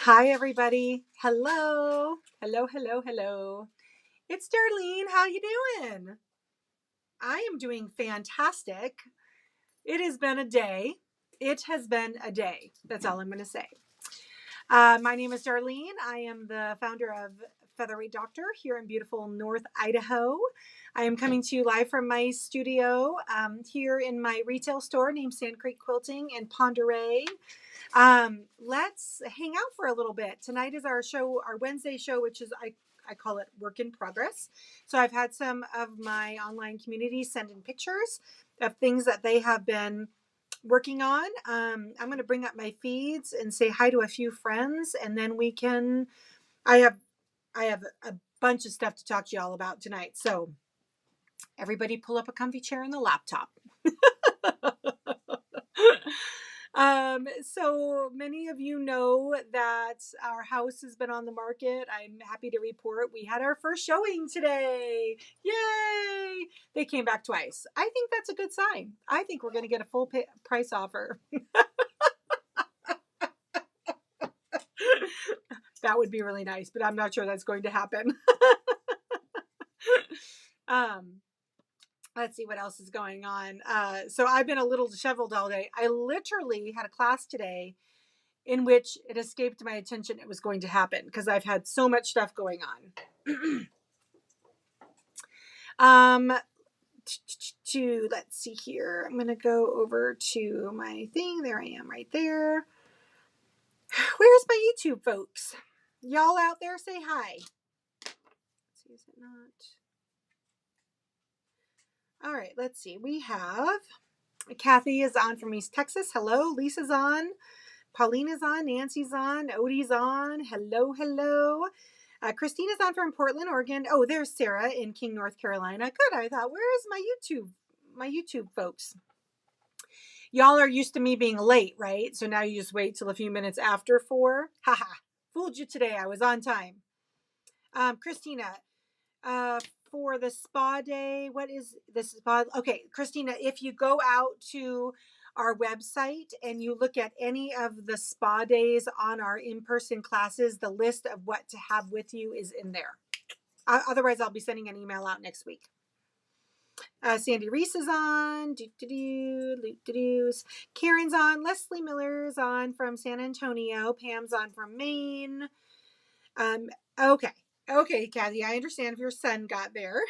Hi, everybody. Hello. Hello, hello, hello. It's Darlene. How you doing? I am doing fantastic. It has been a day. It has been a day. That's all I'm going to say. My name is Darlene. I am the founder of Featherweight Doctor here in beautiful North Idaho. I am coming to you live from my studio here in my retail store named Sand Creek Quilting in Ponderay. Let's hang out for a little bit. Tonight is our show, our Wednesday show, which is I call it work in progress. So I've had some of my online community send in pictures of things that they have been working on. I'm going to bring up my feeds and say hi to a few friends, and then we can. I have a bunch of stuff to talk to y'all about tonight. So everybody, pull up a comfy chair and the laptop. So many of you know that our house has been on the market. I'm happy to report we had our first showing today. Yay! They came back twice. I think that's a good sign. I think we're going to get a full price offer. That would be really nice, but I'm not sure that's going to happen. Let's see what else is going on. So I've been a little disheveled all day. I literally had a class today in which it escaped my attention it was going to happen because I've had so much stuff going on. Let's see here. I'm going to go over to my thing. There I am right there. Where's my YouTube folks? Y'all out there, say hi. Let's see, is it not? All right, let's see. We have Kathy is on from East Texas. Hello. Lisa's on. Paulina's on. Nancy's on. Odie's on. Hello, hello. Christina's on from Portland, Oregon. Oh, there's Sarah in King, North Carolina. Good. I thought, where is my YouTube folks? Y'all are used to me being late, right? So now you just wait till a few minutes after 4. Haha. Fooled you today. I was on time. Christina, for the spa day, what is this spa? Okay, Christina, if you go out to our website and you look at any of the spa days on our in-person classes, the list of what to have with you is in there. Otherwise, I'll be sending an email out next week. Sandy Reese is on. Karen's on. Leslie Miller's on from San Antonio. Pam's on from Maine. Okay, Kathy, I understand if your son got there.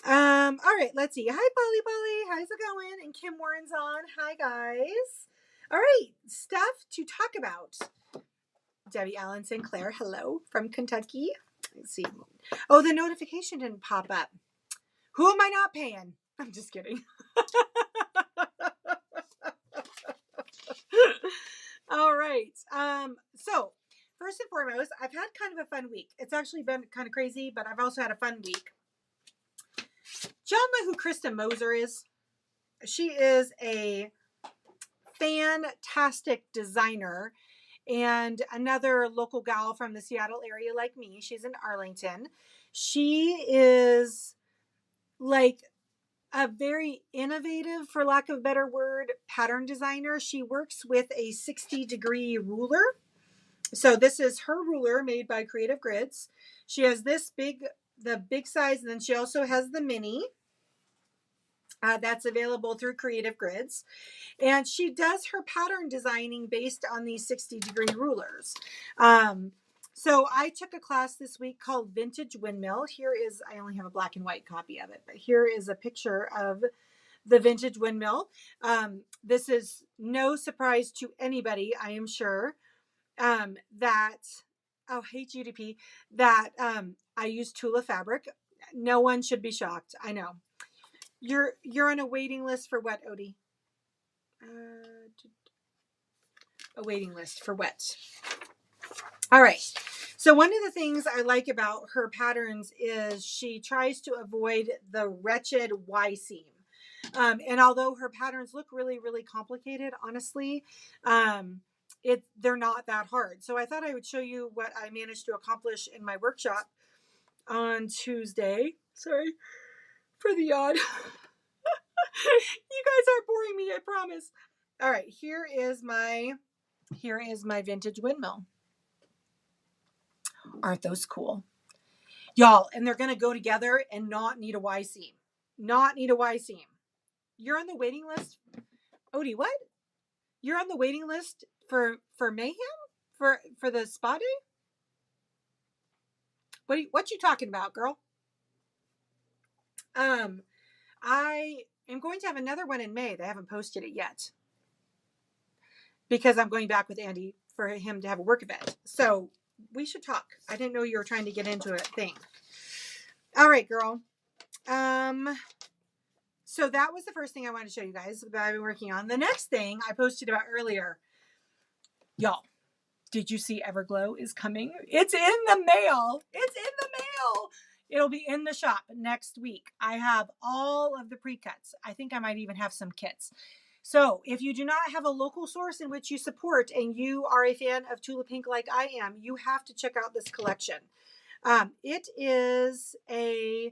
All right, let's see. Hi, Polly. How's it going? And Kim Warren's on. Hi, guys. All right, stuff to talk about. Debbie Allen Sinclair, hello from Kentucky. Let's see. Oh, the notification didn't pop up. Who am I not paying? I'm just kidding. All right. So first and foremost, I've had kind of a fun week. It's actually been kind of crazy, but I've also had a fun week. Do y'all know who Krista Moser is? She is a fantastic designer and another local gal from the Seattle area like me. She's in Arlington. She is like a very innovative, for lack of a better word, pattern designer. She works with a 60-degree ruler. So this is her ruler made by Creative Grids. She has the big size, and then she also has the mini. That's available through Creative Grids. And she does her pattern designing based on these 60-degree rulers. So I took a class this week called Vintage Windmill. I only have a black and white copy of it, but here is a picture of the Vintage Windmill. This is no surprise to anybody, I am sure, that, oh, hey, GDP, that I use Tula fabric. No one should be shocked. I know. You're on a waiting list for what, Odie? A waiting list for what? All right. So one of the things I like about her patterns is she tries to avoid the wretched Y seam. And although her patterns look really, really complicated, honestly, they're not that hard. So I thought I would show you what I managed to accomplish in my workshop on Tuesday. Sorry for the yawn. You guys aren't boring me, I promise. All right, here is my Here is my vintage windmill. Aren't those cool? Y'all, and they're going to go together and not need a Y seam. Not need a Y seam. You're on the waiting list. Odie, what? You're on the waiting list for Mayhem? For the spa day? What you talking about, girl? I am going to have another one in May. They haven't posted it yet. Because I'm going back with Andy for him to have a work event. So we should talk. I didn't know you were trying to get into a thing. All right, girl. So that was the first thing I wanted to show you guys that I've been working on. The next thing I posted about earlier. Y'all, did you see Everglow is coming? It's in the mail. It's in the mail. It'll be in the shop next week. I have all of the pre-cuts. I think I might even have some kits. So if you do not have a local source in which you support and you are a fan of Tula Pink like I am, you have to check out this collection. It is a,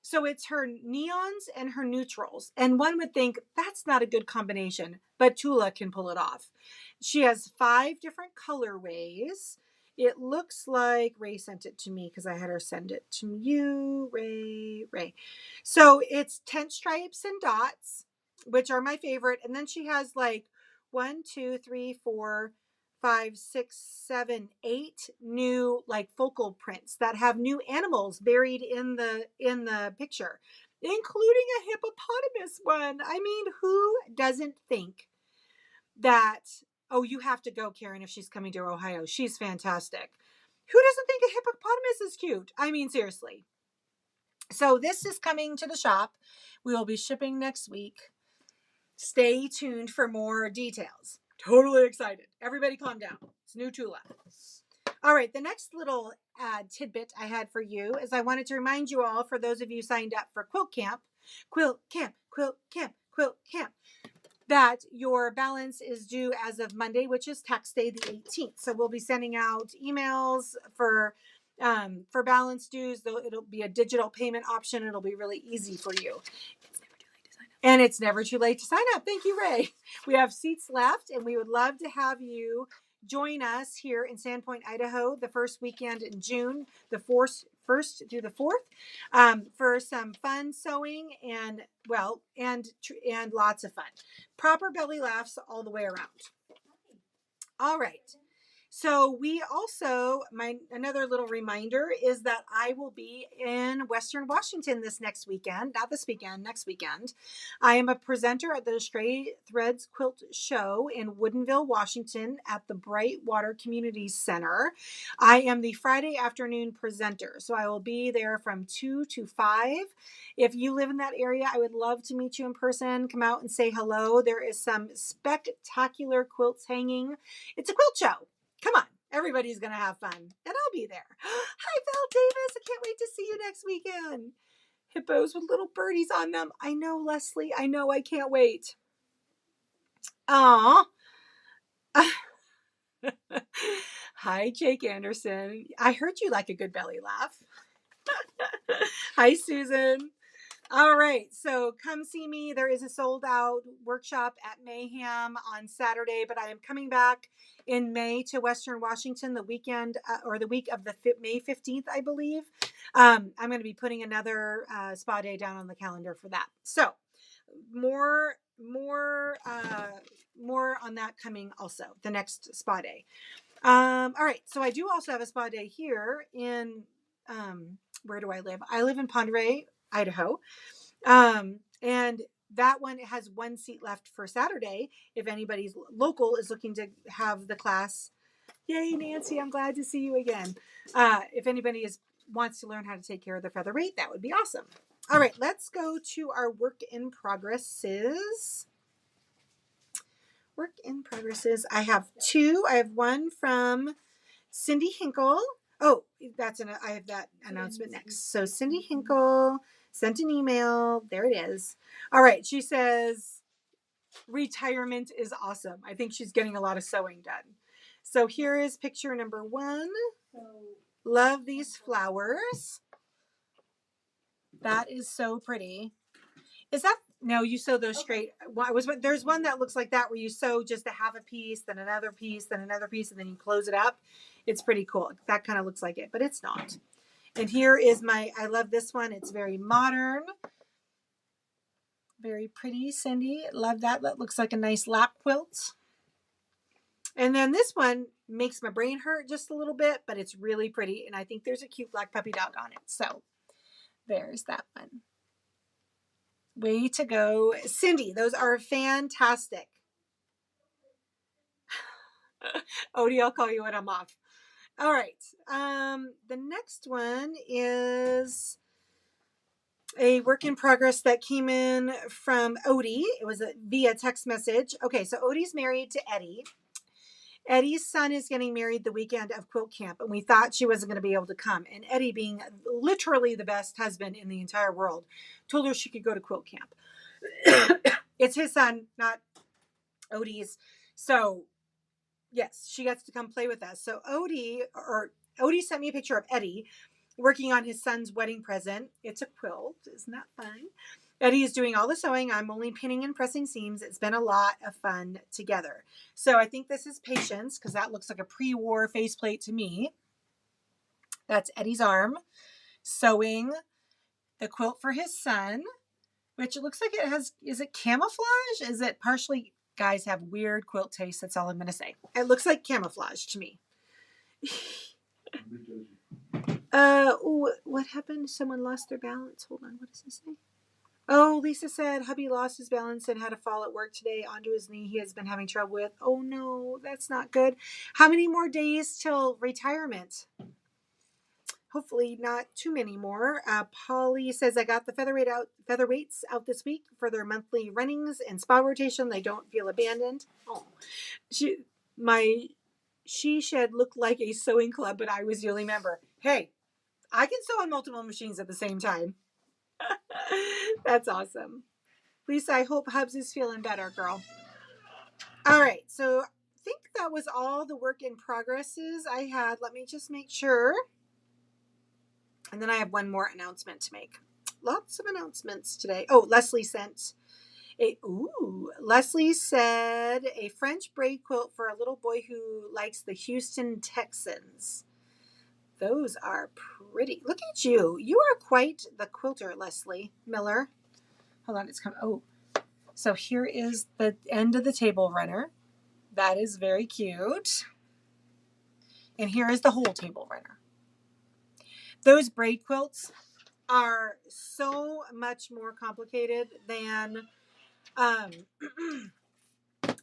so it's her neons and her neutrals. And one would think that's not a good combination, but Tula can pull it off. She has 5 different colorways. It looks like Ray sent it to me because I had her send it to you, Ray. So it's tent stripes and dots, which are my favorite. And then she has like 1, 2, 3, 4, 5, 6, 7, 8 new like focal prints that have new animals buried in the picture, including a hippopotamus one. I mean, who doesn't think that, oh, you have to go, Karen, if she's coming to Ohio. She's fantastic. Who doesn't think a hippopotamus is cute? I mean, seriously. So this is coming to the shop. We will be shipping next week. Stay tuned for more details. Totally excited. Everybody calm down. It's new Tula. All right, the next little tidbit I had for you is I wanted to remind you all, for those of you signed up for Quilt Camp, that your balance is due as of Monday, which is tax day the 18th. So we'll be sending out emails for balance dues. It'll be a digital payment option. It'll be really easy for you. And it's never too late to sign up. Thank you, Ray. We have seats left, and we would love to have you join us here in Sandpoint, Idaho, the first weekend in June, the 1st through the 4th, for some fun sewing and lots of fun. Proper belly laughs all the way around. All right. So we also, another little reminder is that I will be in Western Washington next weekend. I am a presenter at the Stray Threads Quilt Show in Woodinville, Washington at the Brightwater Community Center. I am the Friday afternoon presenter, so I will be there from 2 to 5. If you live in that area, I would love to meet you in person. Come out and say hello. There is some spectacular quilts hanging. It's a quilt show. Come on, everybody's going to have fun, and I'll be there. Hi, Val Davis. I can't wait to see you next weekend. Hippos with little birdies on them. I know, Leslie. I know. I can't wait. Aw. Hi, Jake Anderson. I heard you like a good belly laugh. Hi, Susan. All right, so come see me. There is a sold out workshop at Mayhem on Saturday, but I am coming back in May to Western Washington the weekend or the week of the May 15th, I believe. I'm going to be putting another spa day down on the calendar for that. So more on that coming also, the next spa day. All right, so I do also have a spa day here in, where do I live? I live in Pend Oreille, Idaho. And that one has 1 seat left for Saturday. If anybody's local is looking to have the class. Yay, Nancy, I'm glad to see you again. If anybody wants to learn how to take care of the feather weight, that would be awesome. All right, let's go to our work in progresses. I have 2. I have one from Cindy Hinkle. Oh, I have that announcement next. So Cindy Hinkle sent an email. There it is. All right. She says, retirement is awesome. I think she's getting a lot of sewing done. So here is picture number 1. Love these flowers. That is so pretty. Is that No, you sew those straight. There's one that looks like that where you sew just to have a piece, then another piece, then another piece, and then you close it up. It's pretty cool. That kind of looks like it, but it's not. And here is I love this one. It's very modern, very pretty. Cindy, love that. That looks like a nice lap quilt. And then this one makes my brain hurt just a little bit, but it's really pretty. And I think there's a cute black puppy dog on it. So there's that one. Way to go, Cindy. Those are fantastic. Odie, I'll call you when I'm off. All right. The next one is a work in progress that came in from Odie. It was via text message. Okay, so Odie's married to Eddie. Eddie's son is getting married the weekend of quilt camp, and we thought she wasn't going to be able to come. And Eddie, being literally the best husband in the entire world, told her she could go to quilt camp. It's his son, not Odie's. So, yes, she gets to come play with us. So Odie sent me a picture of Eddie working on his son's wedding present. It's a quilt. Isn't that fun? Eddie is doing all the sewing. I'm only pinning and pressing seams. It's been a lot of fun together. So I think this is Patience, because that looks like a pre-war faceplate to me. That's Eddie's arm sewing the quilt for his son, which it looks like it has, is it camouflage? Is it partially, guys have weird quilt taste. That's all I'm going to say. It looks like camouflage to me. What happened? Someone lost their balance. Hold on. What does this say? Oh, Lisa said hubby lost his balance and had to fall at work today onto his knee. He has been having trouble with. Oh no, that's not good. How many more days till retirement? Hopefully not too many more. Polly says I got the featherweights out this week for their monthly runnings and spa rotation. They don't feel abandoned. Oh, she shed looked like a sewing club, but I was the only member. Hey, I can sew on multiple machines at the same time. That's awesome. Lisa, I hope Hubs is feeling better, girl. All right, so I think that was all the work in progresses I had. Let me just make sure. And then I have one more announcement to make. Lots of announcements today. Oh, Leslie said a French braid quilt for a little boy who likes the Houston Texans. Those are pretty. Look at you. You are quite the quilter, Leslie Miller. Hold on, it's coming. Oh, so here is the end of the table runner. That is very cute. And here is the whole table runner. Those braid quilts are so much more complicated than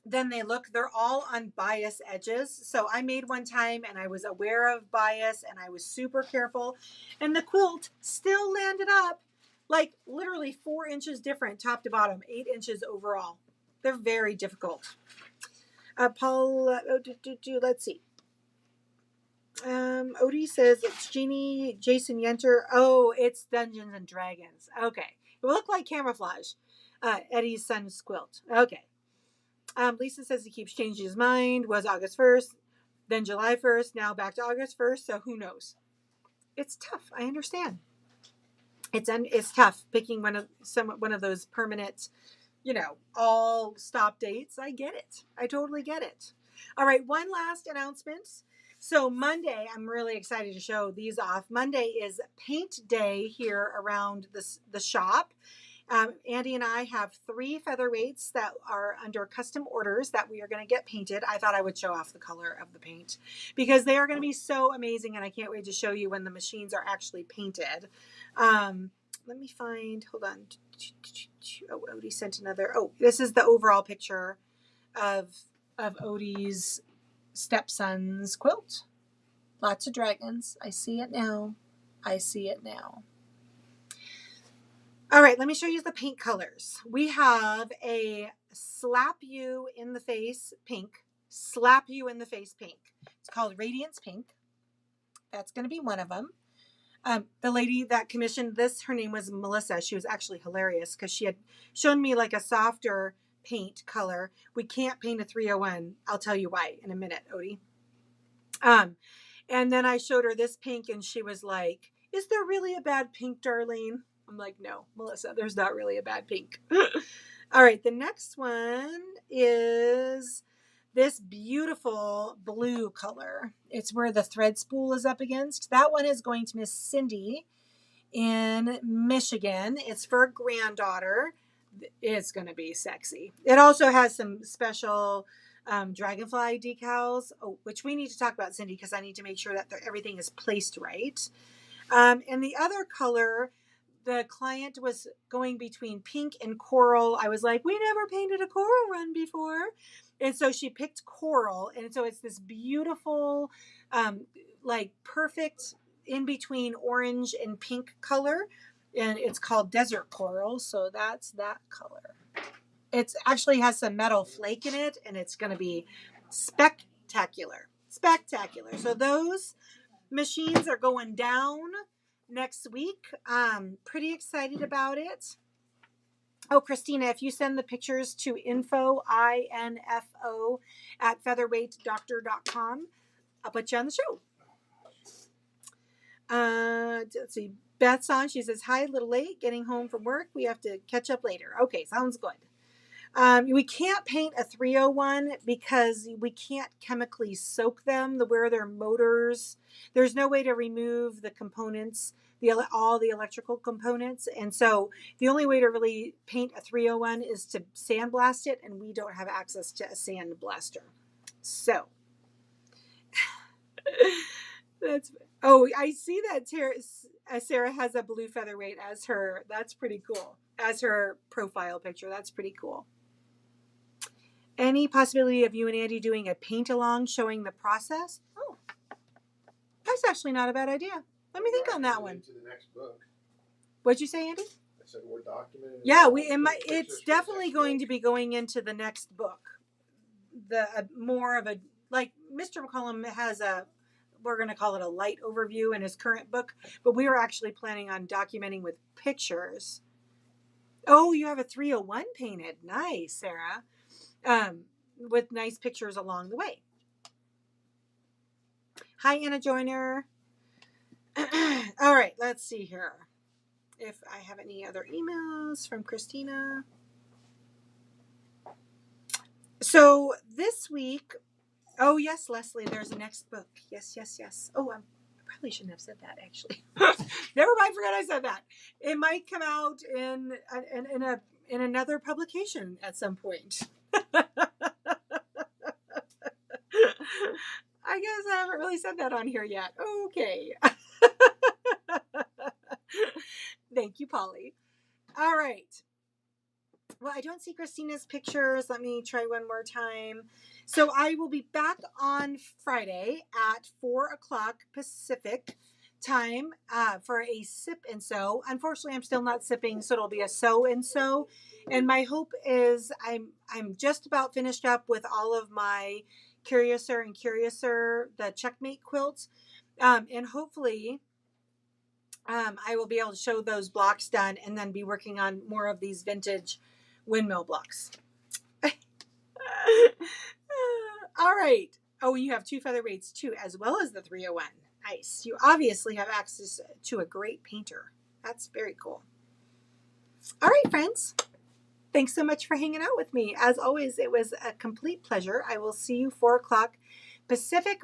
they look. They're all on bias edges. So I made one time and I was aware of bias and I was super careful. And the quilt still landed up like literally 4 inches different top to bottom, 8 inches overall. They're very difficult. Paul, let's see. Odie says it's Jeannie, Jason Yenter. Oh, it's Dungeons and Dragons. Okay. It will look like camouflage. Eddie's son's quilt. Okay. Lisa says he keeps changing his mind. Was August 1st, then July 1st, now back to August 1st. So who knows? It's tough. I understand. It's tough picking one of those permanent, all stop dates. I get it. I totally get it. All right. One last announcement. So Monday, I'm really excited to show these off. Monday is paint day here around the shop. Andy and I have 3 featherweights that are under custom orders that we are going to get painted. I thought I would show off the color of the paint because they are going to be so amazing, and I can't wait to show you when the machines are actually painted. Let me find, hold on. Oh, Odie sent another. Oh, this is the overall picture of Odie's stepson's quilt. Lots of dragons. I see it now. All right, let me show you the paint colors. We have a slap you in the face pink. It's called Radiance Pink. That's going to be one of them. The lady that commissioned this, her name was Melissa. She was actually hilarious because she had shown me like a softer paint color. We can't paint a 301. I'll tell you why in a minute, Odie. And then I showed her this pink and she was like, is there really a bad pink, Darlene? I'm like, no, Melissa, there's not really a bad pink. All right, the next one is this beautiful blue color. It's where the thread spool is up against. That one is going to Miss Cindy in Michigan. It's for a granddaughter. It's going to be sexy. It also has some special dragonfly decals, which we need to talk about, Cindy, because I need to make sure that everything is placed right. And the other color, the client was going between pink and coral. I was like, we never painted a coral run before. And so she picked coral. And so it's this beautiful, like perfect in between orange and pink color. And it's called desert coral. So that's that color. It actually has some metal flake in it, and it's going to be spectacular. Spectacular. So those machines are going down next week. Pretty excited about it. Oh, Christina, if you send the pictures to info, INFO, at featherweightdoctor.com, I'll put you on the show. Let's see. Beth's on. She says, hi, a little late, getting home from work. We have to catch up later. Okay, sounds good. We can't paint a 301 because we can't chemically soak them where they're motors. There's no way to remove the components, all the electrical components. And so the only way to really paint a 301 is to sandblast it, and we don't have access to a sandblaster. So I see that Sarah has a blue featherweight as her. That's pretty cool. As her profile picture. That's pretty cool. Any possibility of you and Andy doing a paint along showing the process? Oh, that's actually not a bad idea. Let me think on that one. Into the next book. What'd you say, Andy? I said we're documenting. Yeah, it's definitely going to be going into the next book. More of a, like Mr. McCollum has we're going to call it a light overview in his current book, but we were actually planning on documenting with pictures. Oh, you have a 301 painted. Nice, Sarah. With nice pictures along the way. Hi, Anna Joyner. All right, let's see here. If I have any other emails from Christina. So this week, oh yes, Leslie, there's a next book. Yes. Oh, I probably shouldn't have said that, actually. Never mind, forgot I said that. It might come out in another publication at some point. I guess I haven't really said that on here yet. Okay. Thank you, Polly. All right. Well, I don't see Christina's pictures. Let me try one more time. So I will be back on Friday at 4:00 Pacific time for a sip and sew. Unfortunately, I'm still not sipping, so it'll be a sew and sew. And my hope is I'm just about finished up with all of my Curiouser and Curiouser, the Checkmate quilts. And hopefully I will be able to show those blocks done and then be working on more of these vintage windmill blocks. All right. Oh, you have 2 featherweights too, as well as the 301. Nice. You obviously have access to a great painter. That's very cool. All right, friends. Thanks so much for hanging out with me. As always, it was a complete pleasure. I will see you 4:00 Pacific.